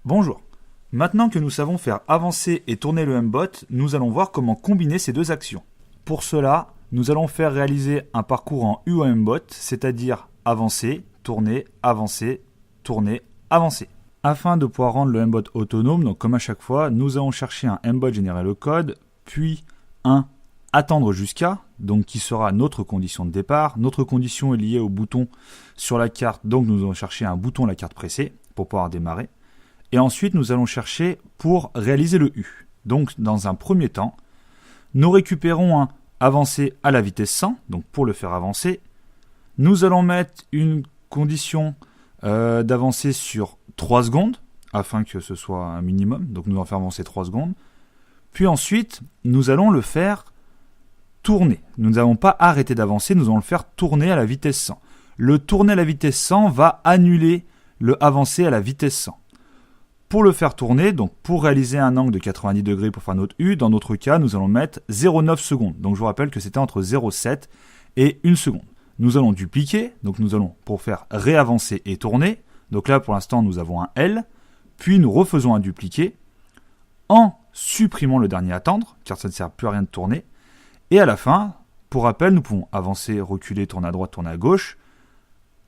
Bonjour. Maintenant que nous savons faire avancer et tourner le mbot, nous allons voir comment combiner ces deux actions. Pour cela, nous allons faire réaliser un parcours en U au mbot, c'est-à-dire avancer, tourner, avancer, tourner, avancer. Afin de pouvoir rendre le mbot autonome, donc comme à chaque fois, nous allons chercher un mbot générer le code, puis un attendre jusqu'à, donc qui sera notre condition de départ. Notre condition est liée au bouton sur la carte, donc nous allons chercher un bouton la carte pressée pour pouvoir démarrer. Et ensuite, nous allons chercher pour réaliser le U. Donc, dans un premier temps, nous récupérons un avancer à la vitesse 100. Donc, pour le faire avancer, nous allons mettre une condition d'avancer sur 3 secondes, afin que ce soit un minimum. Donc, nous allons faire avancer 3 secondes. Puis ensuite, nous allons le faire tourner. Nous n'allons pas arrêter d'avancer, nous allons le faire tourner à la vitesse 100. Le tourner à la vitesse 100 va annuler le avancer à la vitesse 100. Pour le faire tourner, donc pour réaliser un angle de 90 degrés pour faire notre U, dans notre cas, nous allons mettre 0,9 secondes. Donc je vous rappelle que c'était entre 0,7 et 1 seconde. Nous allons dupliquer, donc nous allons pour faire réavancer et tourner. Donc là pour l'instant nous avons un L, puis nous refaisons un dupliqué en supprimant le dernier attendre, car ça ne sert plus à rien de tourner. Et à la fin, pour rappel, nous pouvons avancer, reculer, tourner à droite, tourner à gauche,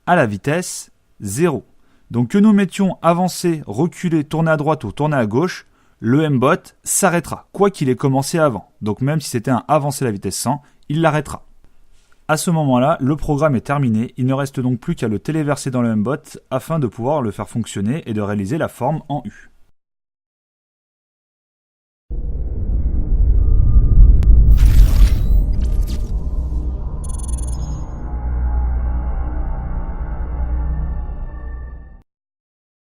à la vitesse 0. Donc que nous mettions avancer, reculer, tourner à droite ou tourner à gauche, le mbot s'arrêtera, quoi qu'il ait commencé avant. Donc même si c'était un avancer à la vitesse 100, il l'arrêtera. À ce moment-là, le programme est terminé, il ne reste donc plus qu'à le téléverser dans le mbot afin de pouvoir le faire fonctionner et de réaliser la forme en U.